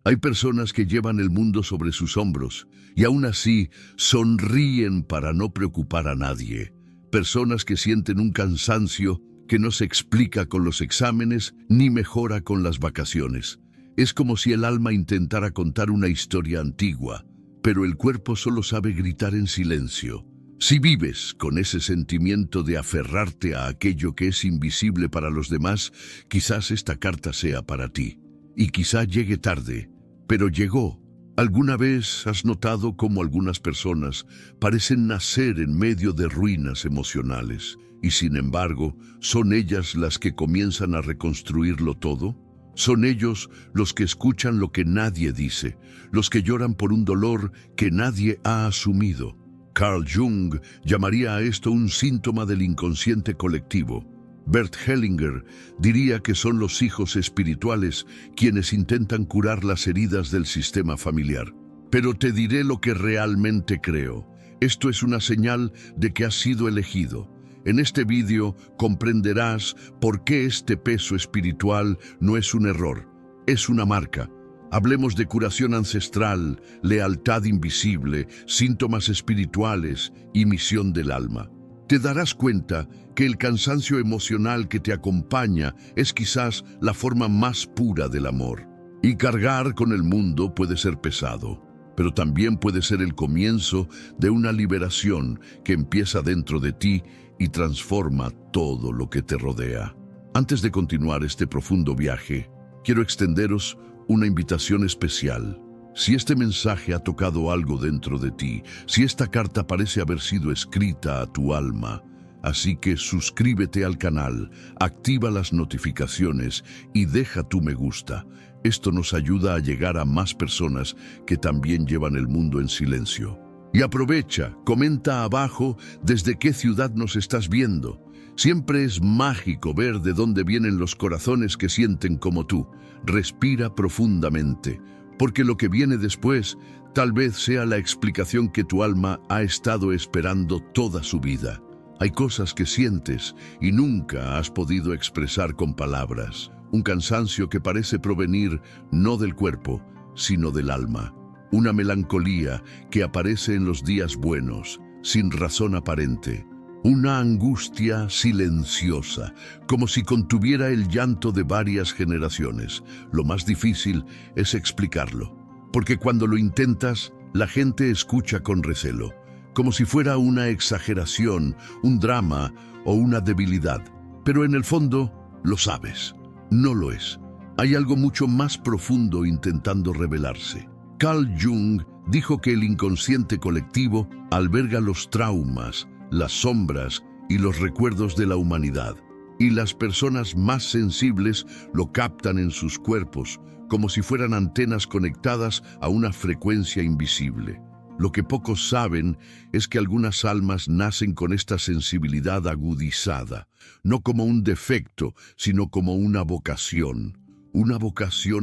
Hay personas que llevan el mundo sobre sus hombros y aún así sonríen para no preocupar a nadie. Personas que sienten un cansancio que no se explica con los exámenes ni mejora con las vacaciones. Es como si el alma intentara contar una historia antigua, pero el cuerpo solo sabe gritar en silencio. Si vives con ese sentimiento de aferrarte a aquello que es invisible para los demás, quizás esta carta sea para ti. Y quizá llegue tarde, pero llegó. ¿Alguna vez has notado cómo algunas personas parecen nacer en medio de ruinas emocionales y sin embargo son ellas las que comienzan a reconstruirlo todo? Son ellos los que escuchan lo que nadie dice, los que lloran por un dolor que nadie ha asumido. Carl Jung llamaría a esto un síntoma del inconsciente colectivo. Bert Hellinger diría que son los hijos espirituales quienes intentan curar las heridas del sistema familiar. Pero te diré lo que realmente creo. Esto es una señal de que has sido elegido. En este vídeo comprenderás por qué este peso espiritual no es un error, es una marca. Hablemos de curación ancestral, lealtad invisible, síntomas espirituales y misión del alma. Te darás cuenta que el cansancio emocional que te acompaña es quizás la forma más pura del amor. Y cargar con el mundo puede ser pesado, pero también puede ser el comienzo de una liberación que empieza dentro de ti y transforma todo lo que te rodea. Antes de continuar este profundo viaje, quiero extenderos una invitación especial. Si este mensaje ha tocado algo dentro de ti, si esta carta parece haber sido escrita a tu alma, así que suscríbete al canal, activa las notificaciones y deja tu me gusta. Esto nos ayuda a llegar a más personas que también llevan el mundo en silencio. Y aprovecha, comenta abajo desde qué ciudad nos estás viendo. Siempre es mágico ver de dónde vienen los corazones que sienten como tú. Respira profundamente, porque lo que viene después tal vez sea la explicación que tu alma ha estado esperando toda su vida. Hay cosas que sientes y nunca has podido expresar con palabras. Un cansancio que parece provenir no del cuerpo, sino del alma. Una melancolía que aparece en los días buenos, sin razón aparente. Una angustia silenciosa, como si contuviera el llanto de varias generaciones. Lo más difícil es explicarlo, porque cuando lo intentas, la gente escucha con recelo, como si fuera una exageración, un drama o una debilidad. Pero en el fondo, lo sabes, no lo es. Hay algo mucho más profundo intentando revelarse. Carl Jung dijo que el inconsciente colectivo alberga los traumas, las sombras y los recuerdos de la humanidad, y las personas más sensibles lo captan en sus cuerpos, como si fueran antenas conectadas a una frecuencia invisible. Lo que pocos saben es que algunas almas nacen con esta sensibilidad agudizada, no como un defecto, sino como una vocación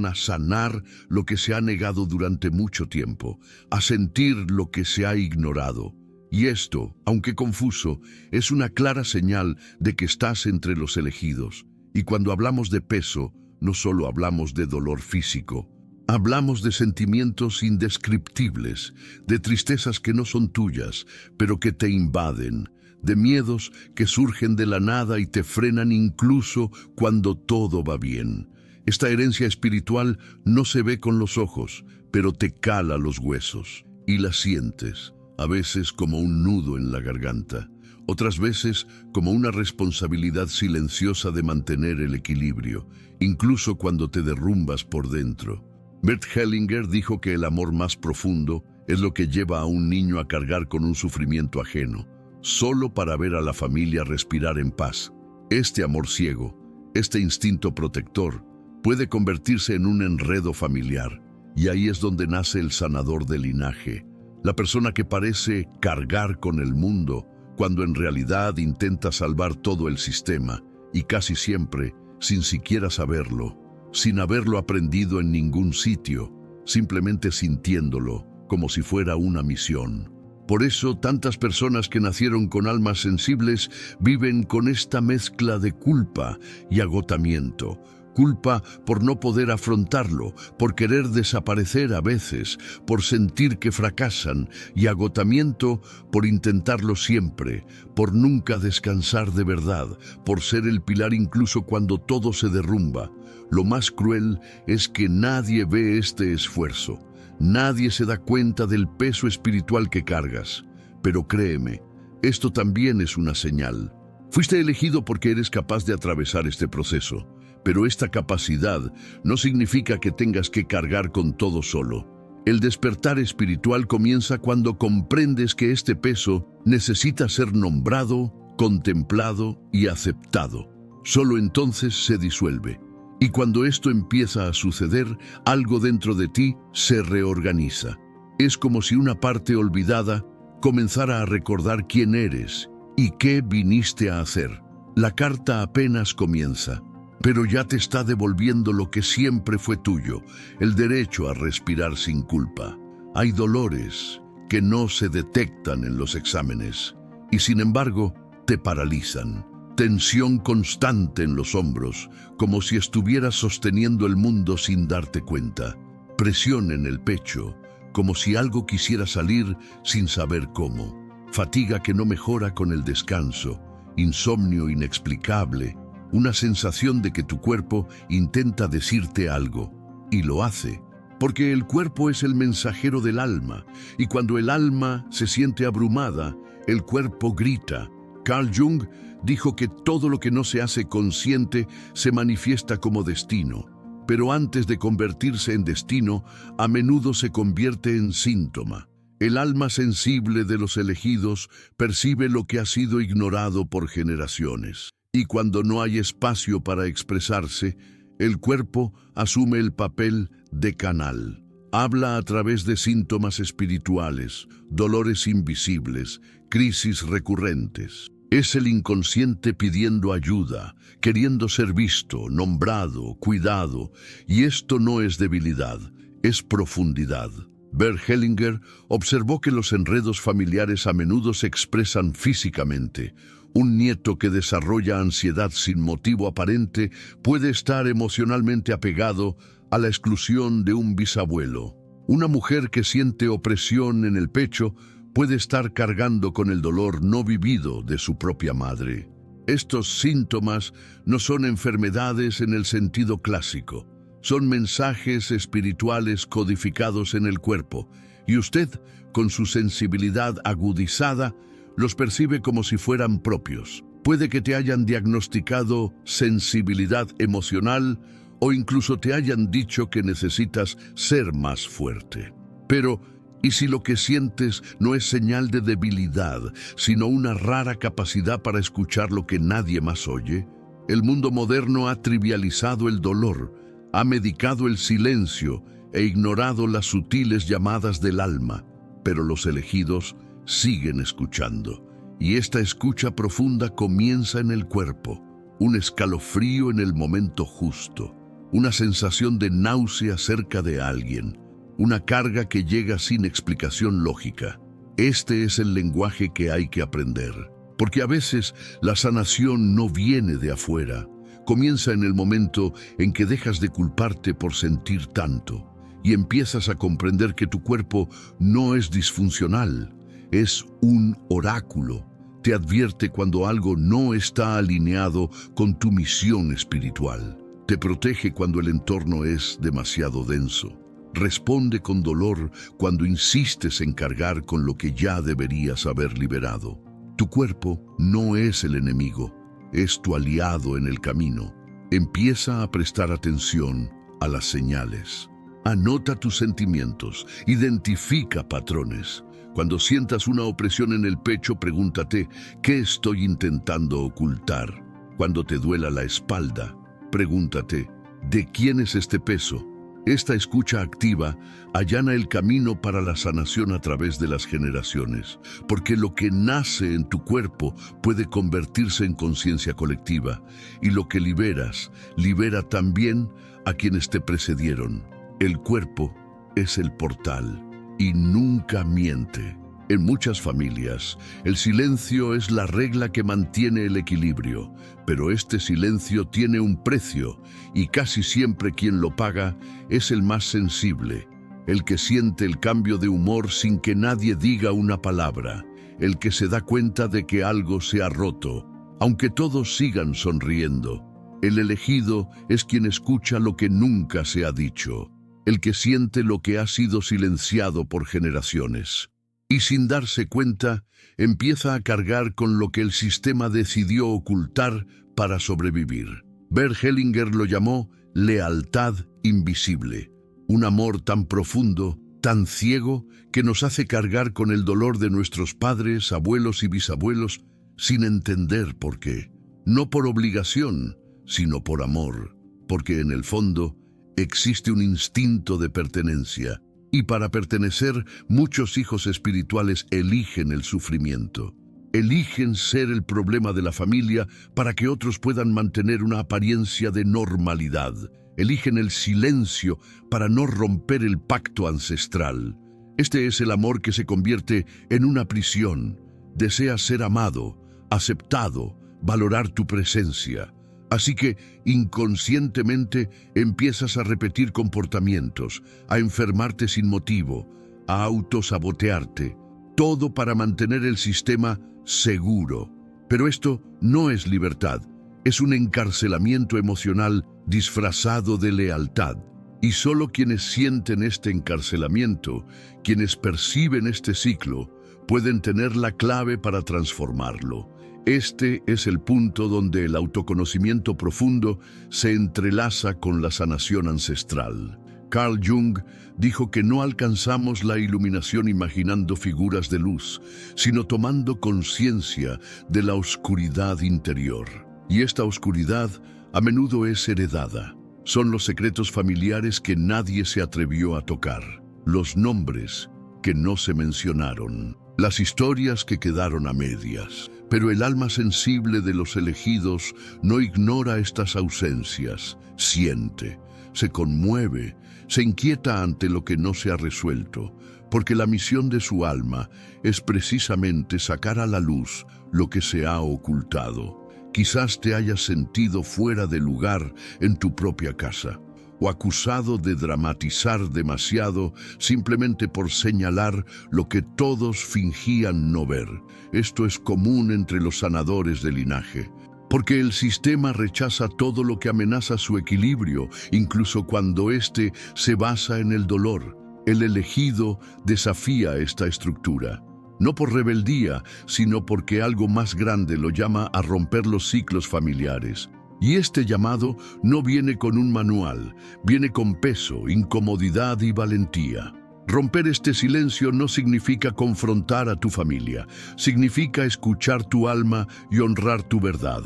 a sanar lo que se ha negado durante mucho tiempo, a sentir lo que se ha ignorado. Y esto, aunque confuso, es una clara señal de que estás entre los elegidos. Y cuando hablamos de peso, no solo hablamos de dolor físico. Hablamos de sentimientos indescriptibles, de tristezas que no son tuyas, pero que te invaden, de miedos que surgen de la nada y te frenan incluso cuando todo va bien. Esta herencia espiritual no se ve con los ojos, pero te cala los huesos y la sientes. A veces como un nudo en la garganta, otras veces como una responsabilidad silenciosa de mantener el equilibrio, incluso cuando te derrumbas por dentro. Bert Hellinger dijo que el amor más profundo es lo que lleva a un niño a cargar con un sufrimiento ajeno, solo para ver a la familia respirar en paz. Este amor ciego, este instinto protector, puede convertirse en un enredo familiar, y ahí es donde nace el sanador del linaje. La persona que parece cargar con el mundo, cuando en realidad intenta salvar todo el sistema, y casi siempre sin siquiera saberlo, sin haberlo aprendido en ningún sitio, simplemente sintiéndolo, como si fuera una misión. Por eso, tantas personas que nacieron con almas sensibles viven con esta mezcla de culpa y agotamiento, Culpa por no poder afrontarlo, por querer desaparecer a veces, por sentir que fracasan, y agotamiento por intentarlo siempre, por nunca descansar de verdad, por ser el pilar incluso cuando todo se derrumba. Lo más cruel es que nadie ve este esfuerzo. Nadie se da cuenta del peso espiritual que cargas. Pero créeme, esto también es una señal. Fuiste elegido porque eres capaz de atravesar este proceso. Pero esta capacidad no significa que tengas que cargar con todo solo. El despertar espiritual comienza cuando comprendes que este peso necesita ser nombrado, contemplado y aceptado. Solo entonces se disuelve. Y cuando esto empieza a suceder, algo dentro de ti se reorganiza. Es como si una parte olvidada comenzara a recordar quién eres y qué viniste a hacer. La carta apenas comienza, pero ya te está devolviendo lo que siempre fue tuyo, el derecho a respirar sin culpa. Hay dolores que no se detectan en los exámenes y sin embargo te paralizan. Tensión constante en los hombros, como si estuvieras sosteniendo el mundo sin darte cuenta. Presión en el pecho, como si algo quisiera salir sin saber cómo. Fatiga que no mejora con el descanso. Insomnio inexplicable. Una sensación de que tu cuerpo intenta decirte algo. Y lo hace, porque el cuerpo es el mensajero del alma. Y cuando el alma se siente abrumada, el cuerpo grita. Carl Jung dijo que todo lo que no se hace consciente se manifiesta como destino, pero antes de convertirse en destino, a menudo se convierte en síntoma. El alma sensible de los elegidos percibe lo que ha sido ignorado por generaciones, y cuando no hay espacio para expresarse, el cuerpo asume el papel de canal. Habla a través de síntomas espirituales, dolores invisibles, crisis recurrentes. Es el inconsciente pidiendo ayuda, queriendo ser visto, nombrado, cuidado, y esto no es debilidad, es profundidad. Bert Hellinger observó que los enredos familiares a menudo se expresan físicamente. Un nieto que desarrolla ansiedad sin motivo aparente puede estar emocionalmente apegado a la exclusión de un bisabuelo. Una mujer que siente opresión en el pecho puede estar cargando con el dolor no vivido de su propia madre. Estos síntomas no son enfermedades en el sentido clásico, son mensajes espirituales codificados en el cuerpo, y usted, con su sensibilidad agudizada, los percibe como si fueran propios. Puede que te hayan diagnosticado sensibilidad emocional o incluso te hayan dicho que necesitas ser más fuerte. Pero ¿y si lo que sientes no es señal de debilidad, sino una rara capacidad para escuchar lo que nadie más oye? El mundo moderno ha trivializado el dolor, ha medicado el silencio e ignorado las sutiles llamadas del alma, pero los elegidos siguen escuchando. Y esta escucha profunda comienza en el cuerpo, un escalofrío en el momento justo, una sensación de náusea cerca de alguien, una carga que llega sin explicación lógica. Este es el lenguaje que hay que aprender, porque a veces la sanación no viene de afuera, comienza en el momento en que dejas de culparte por sentir tanto y empiezas a comprender que tu cuerpo no es disfuncional, es un oráculo. Te advierte cuando algo no está alineado con tu misión espiritual. Te protege cuando el entorno es demasiado denso. Responde con dolor cuando insistes en cargar con lo que ya deberías haber liberado. Tu cuerpo no es el enemigo, es tu aliado en el camino. Empieza a prestar atención a las señales. Anota tus sentimientos, identifica patrones. Cuando sientas una opresión en el pecho, pregúntate, ¿qué estoy intentando ocultar? Cuando te duela la espalda, pregúntate, ¿de quién es este peso? Esta escucha activa allana el camino para la sanación a través de las generaciones, porque lo que nace en tu cuerpo puede convertirse en conciencia colectiva, y lo que liberas, libera también a quienes te precedieron. El cuerpo es el portal y nunca miente. En muchas familias, el silencio es la regla que mantiene el equilibrio, pero este silencio tiene un precio y casi siempre quien lo paga es el más sensible, el que siente el cambio de humor sin que nadie diga una palabra, el que se da cuenta de que algo se ha roto, aunque todos sigan sonriendo. El elegido es quien escucha lo que nunca se ha dicho, el que siente lo que ha sido silenciado por generaciones. Y sin darse cuenta, empieza a cargar con lo que el sistema decidió ocultar para sobrevivir. Bert Hellinger lo llamó lealtad invisible, un amor tan profundo, tan ciego, que nos hace cargar con el dolor de nuestros padres, abuelos y bisabuelos sin entender por qué. No por obligación, sino por amor, porque en el fondo existe un instinto de pertenencia. Y para pertenecer, muchos hijos espirituales eligen el sufrimiento. Eligen ser el problema de la familia para que otros puedan mantener una apariencia de normalidad. Eligen el silencio para no romper el pacto ancestral. Este es el amor que se convierte en una prisión. Deseas ser amado, aceptado, valorar tu presencia. Así que inconscientemente empiezas a repetir comportamientos, a enfermarte sin motivo, a autosabotearte, todo para mantener el sistema seguro. Pero esto no es libertad, es un encarcelamiento emocional disfrazado de lealtad. Y solo quienes sienten este encarcelamiento, quienes perciben este ciclo, pueden tener la clave para transformarlo. Este es el punto donde el autoconocimiento profundo se entrelaza con la sanación ancestral. Carl Jung dijo que no alcanzamos la iluminación imaginando figuras de luz, sino tomando conciencia de la oscuridad interior. Y esta oscuridad a menudo es heredada. Son los secretos familiares que nadie se atrevió a tocar, los nombres que no se mencionaron, las historias que quedaron a medias. Pero el alma sensible de los elegidos no ignora estas ausencias, siente, se conmueve, se inquieta ante lo que no se ha resuelto, porque la misión de su alma es precisamente sacar a la luz lo que se ha ocultado. Quizás te hayas sentido fuera de lugar en tu propia casa, o acusado de dramatizar demasiado simplemente por señalar lo que todos fingían no ver. Esto es común entre los sanadores de linaje, porque el sistema rechaza todo lo que amenaza su equilibrio, incluso cuando éste se basa en el dolor. El elegido desafía esta estructura, no por rebeldía, sino porque algo más grande lo llama a romper los ciclos familiares. Y este llamado no viene con un manual, viene con peso, incomodidad y valentía. Romper este silencio no significa confrontar a tu familia, significa escuchar tu alma y honrar tu verdad.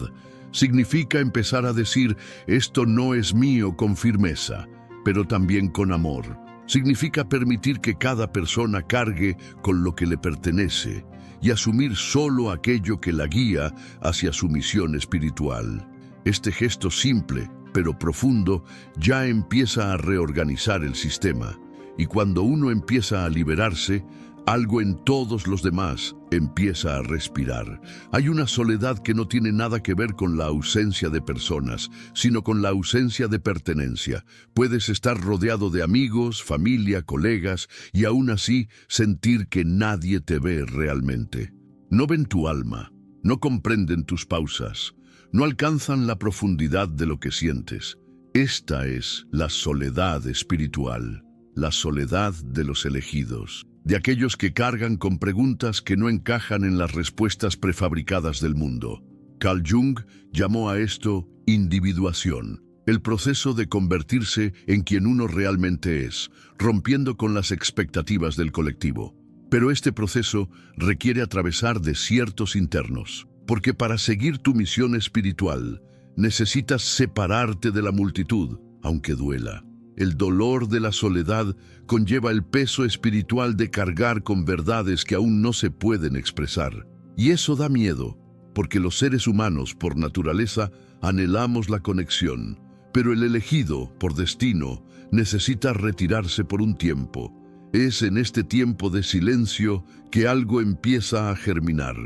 Significa empezar a decir, esto no es mío con firmeza, pero también con amor. Significa permitir que cada persona cargue con lo que le pertenece y asumir solo aquello que la guía hacia su misión espiritual. Este gesto simple, pero profundo, ya empieza a reorganizar el sistema. Y cuando uno empieza a liberarse, algo en todos los demás empieza a respirar. Hay una soledad que no tiene nada que ver con la ausencia de personas, sino con la ausencia de pertenencia. Puedes estar rodeado de amigos, familia, colegas, y aún así sentir que nadie te ve realmente. No ven tu alma, no comprenden tus pausas, no alcanzan la profundidad de lo que sientes. Esta es la soledad espiritual, la soledad de los elegidos, de aquellos que cargan con preguntas que no encajan en las respuestas prefabricadas del mundo. Carl Jung llamó a esto individuación, el proceso de convertirse en quien uno realmente es, rompiendo con las expectativas del colectivo. Pero este proceso requiere atravesar desiertos internos, porque para seguir tu misión espiritual necesitas separarte de la multitud, aunque duela. El dolor de la soledad conlleva el peso espiritual de cargar con verdades que aún no se pueden expresar. Y eso da miedo, porque los seres humanos, por naturaleza, anhelamos la conexión. Pero el elegido, por destino, necesita retirarse por un tiempo. Es en este tiempo de silencio que algo empieza a germinar,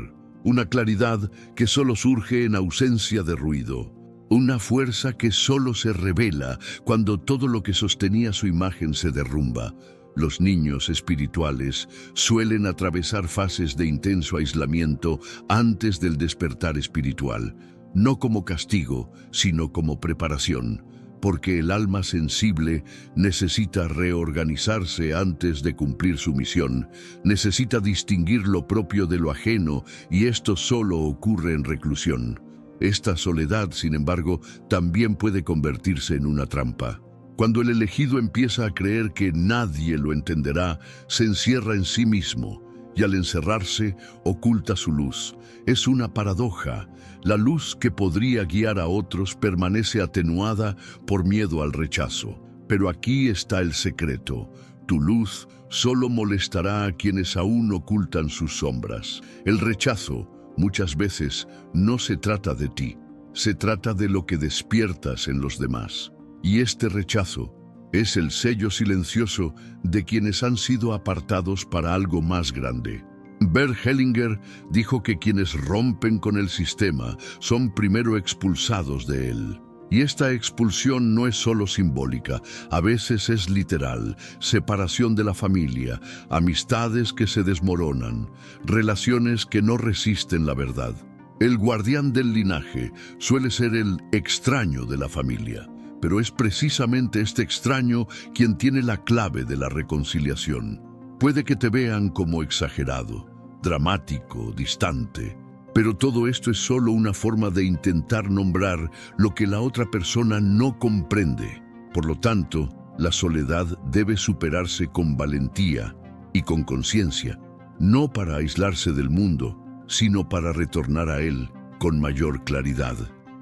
una claridad que solo surge en ausencia de ruido, una fuerza que solo se revela cuando todo lo que sostenía su imagen se derrumba. Los niños espirituales suelen atravesar fases de intenso aislamiento antes del despertar espiritual, no como castigo, sino como preparación, porque el alma sensible necesita reorganizarse antes de cumplir su misión, necesita distinguir lo propio de lo ajeno, y esto solo ocurre en reclusión. Esta soledad, sin embargo, también puede convertirse en una trampa. Cuando el elegido empieza a creer que nadie lo entenderá, se encierra en sí mismo, y al encerrarse, oculta su luz. Es una paradoja. La luz que podría guiar a otros permanece atenuada por miedo al rechazo. Pero aquí está el secreto. Tu luz solo molestará a quienes aún ocultan sus sombras. El rechazo, muchas veces, no se trata de ti. Se trata de lo que despiertas en los demás. Y este rechazo es el sello silencioso de quienes han sido apartados para algo más grande. Bert Hellinger dijo que quienes rompen con el sistema son primero expulsados de él. Y esta expulsión no es solo simbólica, a veces es literal: separación de la familia, amistades que se desmoronan, relaciones que no resisten la verdad. El guardián del linaje suele ser el extraño de la familia, pero es precisamente este extraño quien tiene la clave de la reconciliación. Puede que te vean como exagerado, dramático, distante, pero todo esto es solo una forma de intentar nombrar lo que la otra persona no comprende. Por lo tanto, la soledad debe superarse con valentía y con conciencia, no para aislarse del mundo, sino para retornar a él con mayor claridad.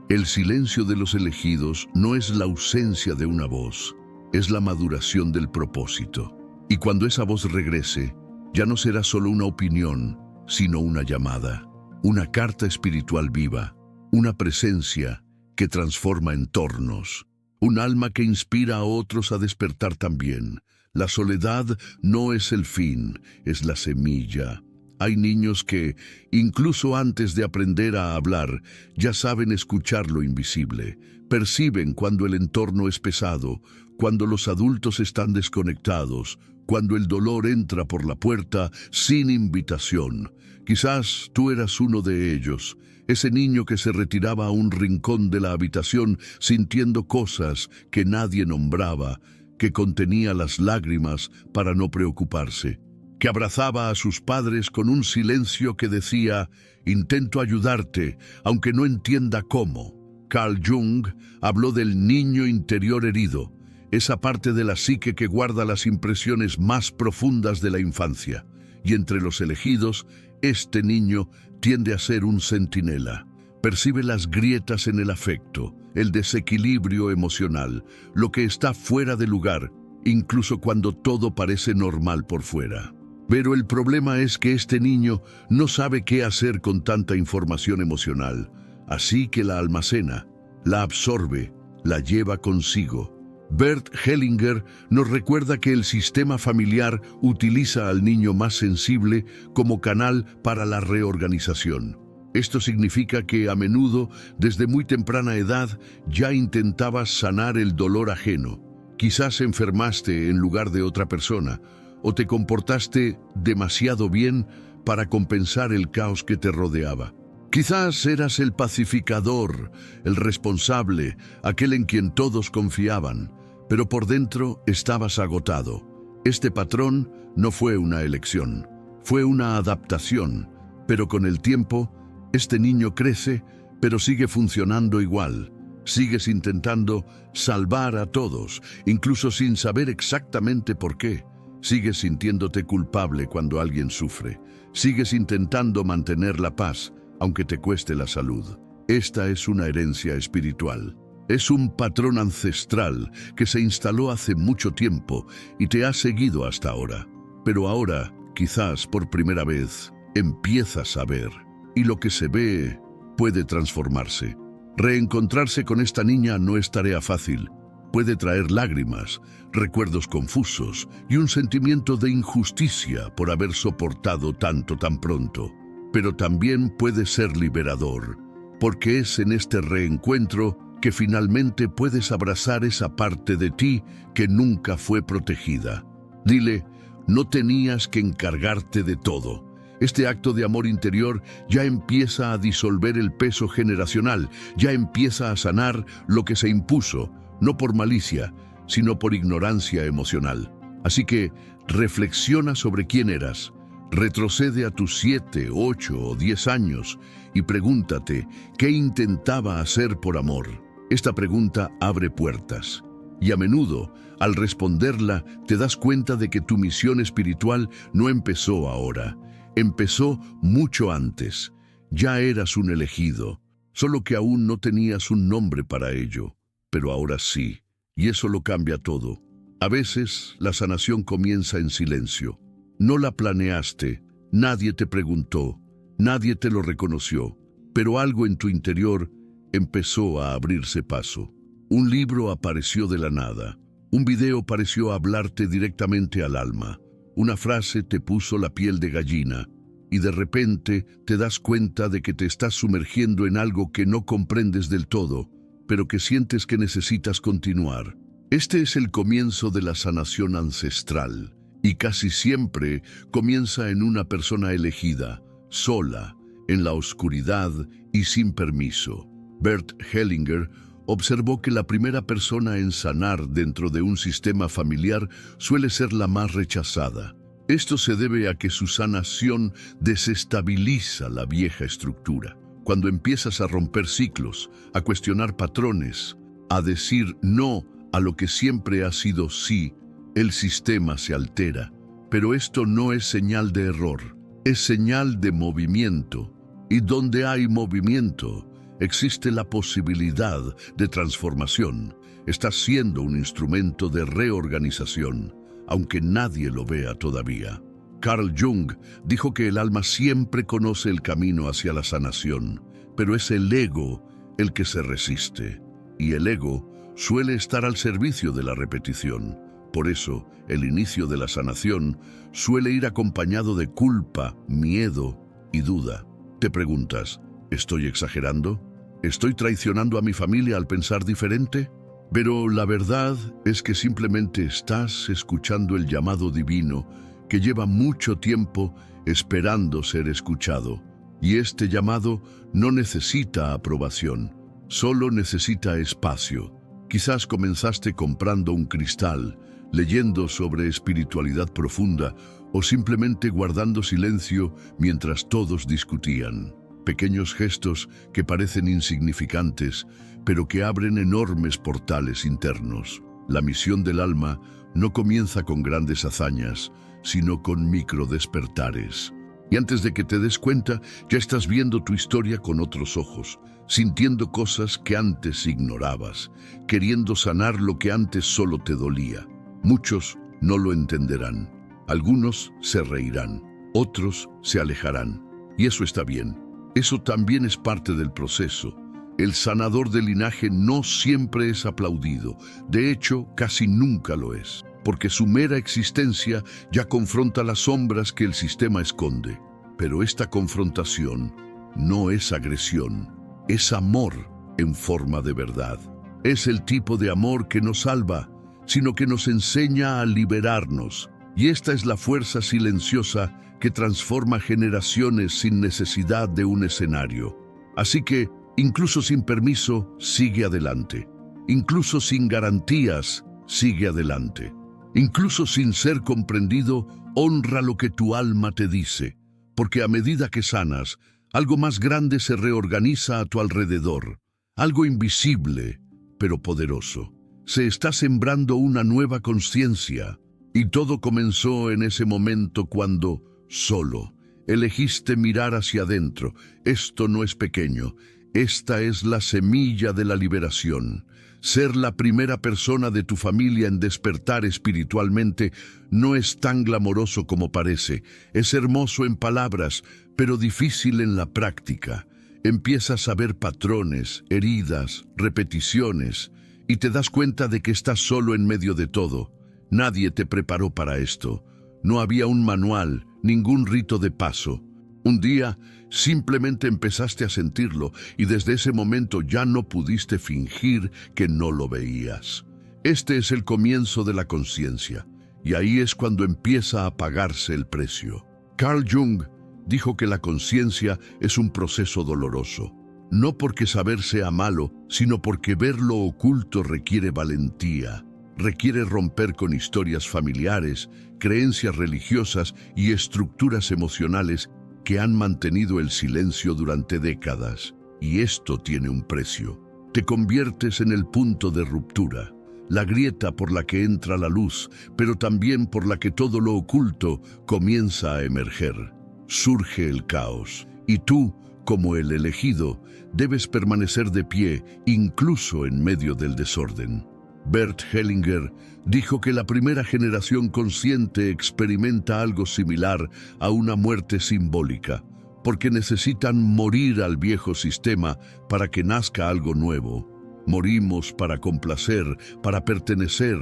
El silencio de los elegidos no es la ausencia de una voz, es la maduración del propósito. Y cuando esa voz regrese, ya no será solo una opinión, sino una llamada, una carta espiritual viva, una presencia que transforma entornos, un alma que inspira a otros a despertar también. La soledad no es el fin, es la semilla. Hay niños que, incluso antes de aprender a hablar, ya saben escuchar lo invisible. Perciben cuando el entorno es pesado, cuando los adultos están desconectados, cuando el dolor entra por la puerta sin invitación. Quizás tú eras uno de ellos, ese niño que se retiraba a un rincón de la habitación sintiendo cosas que nadie nombraba, que contenía las lágrimas para no preocuparse, que abrazaba a sus padres con un silencio que decía: intento ayudarte, aunque no entienda cómo. Carl Jung habló del niño interior herido, esa parte de la psique que guarda las impresiones más profundas de la infancia. Y entre los elegidos, este niño tiende a ser un centinela. Percibe las grietas en el afecto, el desequilibrio emocional, lo que está fuera de lugar, incluso cuando todo parece normal por fuera. Pero el problema es que este niño no sabe qué hacer con tanta información emocional, así que la almacena, la absorbe, la lleva consigo. Bert Hellinger nos recuerda que el sistema familiar utiliza al niño más sensible como canal para la reorganización. Esto significa que a menudo, desde muy temprana edad, ya intentabas sanar el dolor ajeno. Quizás enfermaste en lugar de otra persona, o te comportaste demasiado bien para compensar el caos que te rodeaba. Quizás eras el pacificador, el responsable, aquel en quien todos confiaban, pero por dentro estabas agotado. Este patrón no fue una elección, fue una adaptación, pero con el tiempo, este niño crece, pero sigue funcionando igual. Sigues intentando salvar a todos, incluso sin saber exactamente por qué. Sigues sintiéndote culpable cuando alguien sufre. Sigues intentando mantener la paz, aunque te cueste la salud. Esta es una herencia espiritual. Es un patrón ancestral que se instaló hace mucho tiempo y te ha seguido hasta ahora. Pero ahora, quizás por primera vez, empiezas a ver. Y lo que se ve puede transformarse. Reencontrarse con esta niña no es tarea fácil. Puede traer lágrimas, recuerdos confusos y un sentimiento de injusticia por haber soportado tanto tan pronto. Pero también puede ser liberador, porque es en este reencuentro que finalmente puedes abrazar esa parte de ti que nunca fue protegida. Dile, no tenías que encargarte de todo. Este acto de amor interior ya empieza a disolver el peso generacional, ya empieza a sanar lo que se impuso, no por malicia, sino por ignorancia emocional. Así que reflexiona sobre quién eras, retrocede a tus 7, 8 o 10 años y pregúntate qué intentaba hacer por amor. Esta pregunta abre puertas. Y a menudo, al responderla, te das cuenta de que tu misión espiritual no empezó ahora. Empezó mucho antes. Ya eras un elegido, solo que aún no tenías un nombre para ello. Pero ahora sí, y eso lo cambia todo. A veces, la sanación comienza en silencio. No la planeaste, nadie te preguntó, nadie te lo reconoció, pero algo en tu interior empezó a abrirse paso. Un libro apareció de la nada, un video pareció hablarte directamente al alma, una frase te puso la piel de gallina, y de repente te das cuenta de que te estás sumergiendo en algo que no comprendes del todo, pero que sientes que necesitas continuar. Este es el comienzo de la sanación ancestral, y casi siempre comienza en una persona elegida, sola, en la oscuridad y sin permiso. Bert Hellinger observó que la primera persona en sanar dentro de un sistema familiar suele ser la más rechazada. Esto se debe a que su sanación desestabiliza la vieja estructura. Cuando empiezas a romper ciclos, a cuestionar patrones, a decir no a lo que siempre ha sido sí, el sistema se altera. Pero esto no es señal de error, es señal de movimiento. Y donde hay movimiento, existe la posibilidad de transformación. Estás siendo un instrumento de reorganización, aunque nadie lo vea todavía. Carl Jung dijo que el alma siempre conoce el camino hacia la sanación, pero es el ego el que se resiste. Y el ego suele estar al servicio de la repetición. Por eso, el inicio de la sanación suele ir acompañado de culpa, miedo y duda. Te preguntas, ¿estoy exagerando? ¿Estoy traicionando a mi familia al pensar diferente? Pero la verdad es que simplemente estás escuchando el llamado divino que lleva mucho tiempo esperando ser escuchado. Y este llamado no necesita aprobación, solo necesita espacio. Quizás comenzaste comprando un cristal, leyendo sobre espiritualidad profunda o simplemente guardando silencio mientras todos discutían. Pequeños gestos que parecen insignificantes, pero que abren enormes portales internos. La misión del alma no comienza con grandes hazañas, sino con microdespertares. Y antes de que te des cuenta, ya estás viendo tu historia con otros ojos, sintiendo cosas que antes ignorabas, queriendo sanar lo que antes solo te dolía. Muchos no lo entenderán. Algunos se reirán, otros se alejarán. Y eso está bien. Eso también es parte del proceso. El sanador de linaje no siempre es aplaudido. De hecho, casi nunca lo es, porque su mera existencia ya confronta las sombras que el sistema esconde. Pero esta confrontación no es agresión, es amor en forma de verdad. Es el tipo de amor que no salva, sino que nos enseña a liberarnos. Y esta es la fuerza silenciosa que transforma generaciones sin necesidad de un escenario. Así que, incluso sin permiso, sigue adelante. Incluso sin garantías, sigue adelante. Incluso sin ser comprendido, honra lo que tu alma te dice, porque a medida que sanas, algo más grande se reorganiza a tu alrededor, algo invisible, pero poderoso. Se está sembrando una nueva conciencia, y todo comenzó en ese momento cuando, solo, elegiste mirar hacia adentro. Esto no es pequeño, esta es la semilla de la liberación. Ser la primera persona de tu familia en despertar espiritualmente no es tan glamoroso como parece. Es hermoso en palabras, pero difícil en la práctica. Empiezas a ver patrones, heridas, repeticiones, y te das cuenta de que estás solo en medio de todo. Nadie te preparó para esto. No había un manual, ningún rito de paso. Un día simplemente empezaste a sentirlo y desde ese momento ya no pudiste fingir que no lo veías. Este es el comienzo de la conciencia y ahí es cuando empieza a pagarse el precio. Carl Jung dijo que la conciencia es un proceso doloroso. No porque saber sea malo, sino porque ver lo oculto requiere valentía. Requiere romper con historias familiares, creencias religiosas y estructuras emocionales que han mantenido el silencio durante décadas. Y esto tiene un precio. Te conviertes en el punto de ruptura, la grieta por la que entra la luz, pero también por la que todo lo oculto comienza a emerger. Surge el caos, y tú, como el elegido, debes permanecer de pie, incluso en medio del desorden. Bert Hellinger dijo que la primera generación consciente experimenta algo similar a una muerte simbólica, porque necesitan morir al viejo sistema para que nazca algo nuevo. Morimos para complacer, para pertenecer,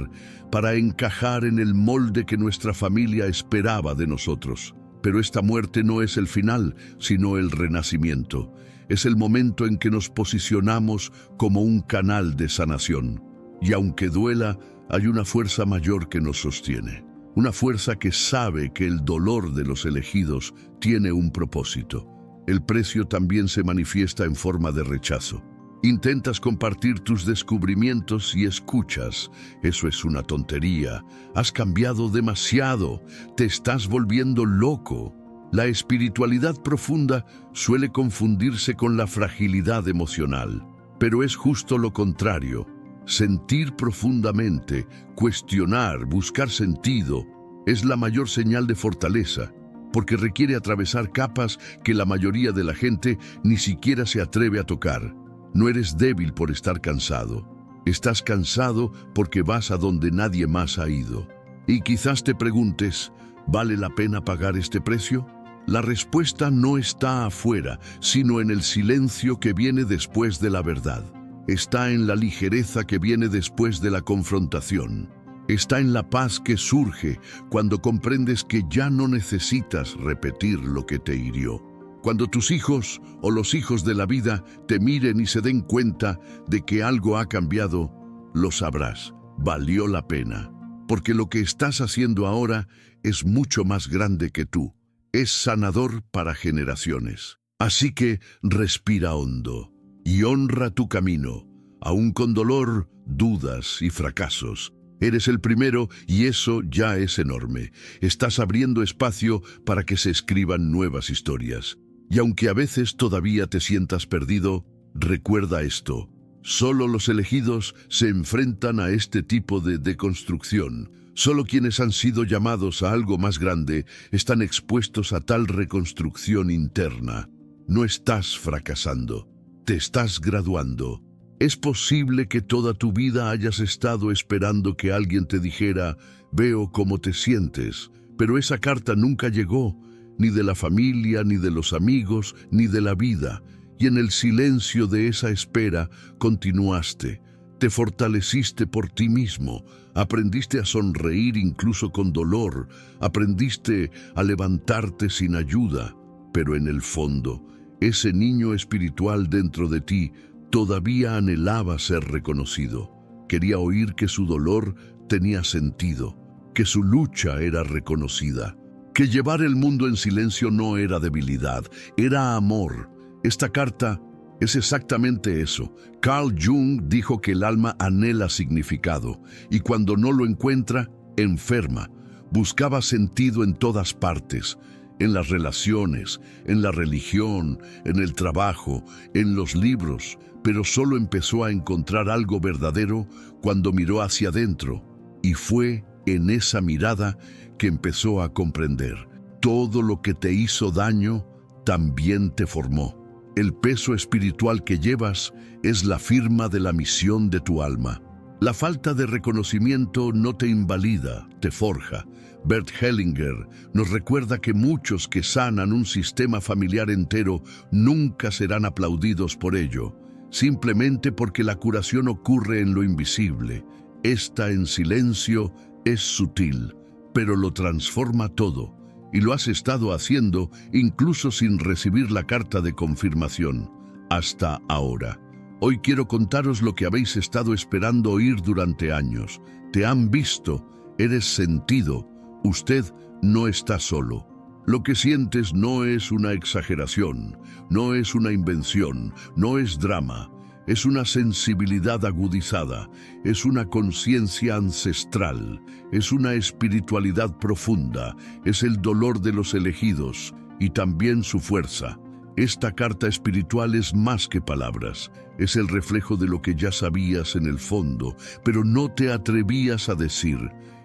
para encajar en el molde que nuestra familia esperaba de nosotros. Pero esta muerte no es el final, sino el renacimiento. Es el momento en que nos posicionamos como un canal de sanación. Y aunque duela, hay una fuerza mayor que nos sostiene. Una fuerza que sabe que el dolor de los elegidos tiene un propósito. El precio también se manifiesta en forma de rechazo. Intentas compartir tus descubrimientos y escuchas. Eso es una tontería. Has cambiado demasiado. Te estás volviendo loco. La espiritualidad profunda suele confundirse con la fragilidad emocional, pero es justo lo contrario. Sentir profundamente, cuestionar, buscar sentido, es la mayor señal de fortaleza, porque requiere atravesar capas que la mayoría de la gente ni siquiera se atreve a tocar. No eres débil por estar cansado. Estás cansado porque vas a donde nadie más ha ido. Y quizás te preguntes, ¿vale la pena pagar este precio? La respuesta no está afuera, sino en el silencio que viene después de la verdad. Está en la ligereza que viene después de la confrontación. Está en la paz que surge cuando comprendes que ya no necesitas repetir lo que te hirió. Cuando tus hijos o los hijos de la vida te miren y se den cuenta de que algo ha cambiado, lo sabrás. Valió la pena. Porque lo que estás haciendo ahora es mucho más grande que tú. Es sanador para generaciones. Así que respira hondo y honra tu camino, aun con dolor, dudas y fracasos. Eres el primero y eso ya es enorme. Estás abriendo espacio para que se escriban nuevas historias. Y aunque a veces todavía te sientas perdido, recuerda esto. Solo los elegidos se enfrentan a este tipo de deconstrucción. Solo quienes han sido llamados a algo más grande están expuestos a tal reconstrucción interna. No estás fracasando. Te estás graduando. Es posible que toda tu vida hayas estado esperando que alguien te dijera, veo cómo te sientes, pero esa carta nunca llegó, ni de la familia, ni de los amigos, ni de la vida, y en el silencio de esa espera continuaste, te fortaleciste por ti mismo, aprendiste a sonreír incluso con dolor, aprendiste a levantarte sin ayuda, pero en el fondo, ese niño espiritual dentro de ti todavía anhelaba ser reconocido. Quería oír que su dolor tenía sentido, que su lucha era reconocida, que llevar el mundo en silencio no era debilidad, era amor. Esta carta es exactamente eso. Carl Jung dijo que el alma anhela significado y cuando no lo encuentra, enferma. Buscaba sentido en todas partes, en las relaciones, en la religión, en el trabajo, en los libros, pero solo empezó a encontrar algo verdadero cuando miró hacia adentro, y fue en esa mirada que empezó a comprender. Todo lo que te hizo daño también te formó. El peso espiritual que llevas es la firma de la misión de tu alma. La falta de reconocimiento no te invalida, te forja. Bert Hellinger nos recuerda que muchos que sanan un sistema familiar entero nunca serán aplaudidos por ello. simplemente porque la curación ocurre en lo invisible. Esta en silencio es sutil, pero lo transforma todo, y lo has estado haciendo incluso sin recibir la carta de confirmación, hasta ahora. Hoy quiero contaros lo que habéis estado esperando oír durante años. Te han visto, eres sentido, usted no está solo. Lo que sientes no es una exageración, no es una invención, no es drama. Es una sensibilidad agudizada, es una conciencia ancestral, es una espiritualidad profunda, es el dolor de los elegidos y también su fuerza. Esta carta espiritual es más que palabras, es el reflejo de lo que ya sabías en el fondo, pero no te atrevías a decir.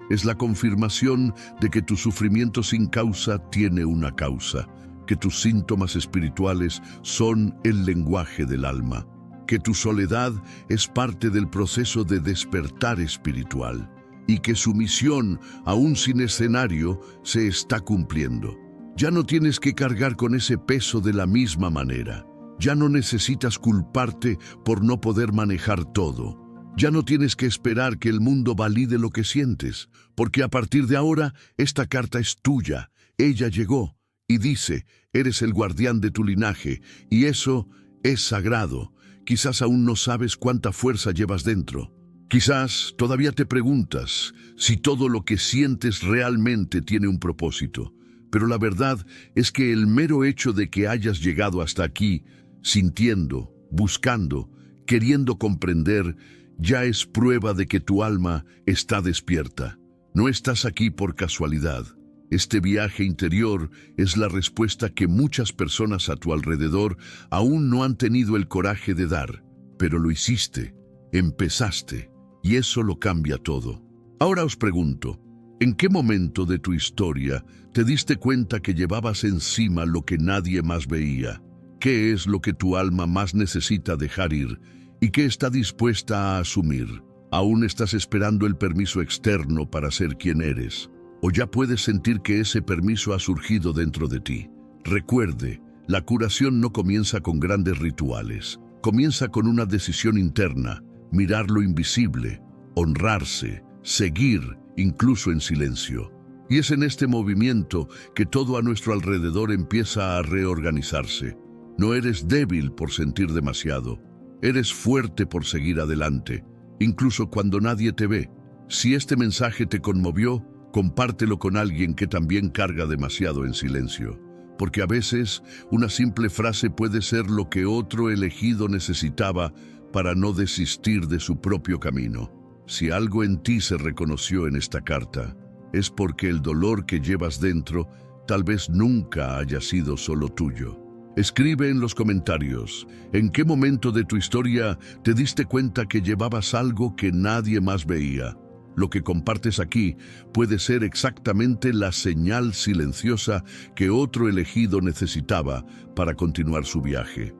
Es la confirmación de que tu sufrimiento sin causa tiene una causa, que tus síntomas espirituales son el lenguaje del alma, que tu soledad es parte del proceso de despertar espiritual y que su misión, aún sin escenario, se está cumpliendo. Ya no tienes que cargar con ese peso de la misma manera. Ya no necesitas culparte por no poder manejar todo. Ya no tienes que esperar que el mundo valide lo que sientes, porque a partir de ahora esta carta es tuya. Ella llegó y dice, eres el guardián de tu linaje, y eso es sagrado. Quizás aún no sabes cuánta fuerza llevas dentro. Quizás todavía te preguntas si todo lo que sientes realmente tiene un propósito. Pero la verdad es que el mero hecho de que hayas llegado hasta aquí, sintiendo, buscando, queriendo comprender, ya es prueba de que tu alma está despierta. No estás aquí por casualidad. Este viaje interior es la respuesta que muchas personas a tu alrededor aún no han tenido el coraje de dar. Pero lo hiciste, empezaste, y eso lo cambia todo. Ahora os pregunto, ¿en qué momento de tu historia te diste cuenta que llevabas encima lo que nadie más veía? ¿Qué es lo que tu alma más necesita dejar ir y qué está dispuesta a asumir? ¿Aún estás esperando el permiso externo para ser quien eres? ¿O ya puedes sentir que ese permiso ha surgido dentro de ti? Recuerde, la curación no comienza con grandes rituales. Comienza con una decisión interna, mirar lo invisible, honrarse, seguir, incluso en silencio. Y es en este movimiento que todo a nuestro alrededor empieza a reorganizarse. No eres débil por sentir demasiado. Eres fuerte por seguir adelante, incluso cuando nadie te ve. Si este mensaje te conmovió, compártelo con alguien que también carga demasiado en silencio. Porque a veces una simple frase puede ser lo que otro elegido necesitaba para no desistir de su propio camino. Si algo en ti se reconoció en esta carta, es porque el dolor que llevas dentro tal vez nunca haya sido solo tuyo. Escribe en los comentarios, ¿en qué momento de tu historia te diste cuenta que llevabas algo que nadie más veía? Lo que compartes aquí puede ser exactamente la señal silenciosa que otro elegido necesitaba para continuar su viaje.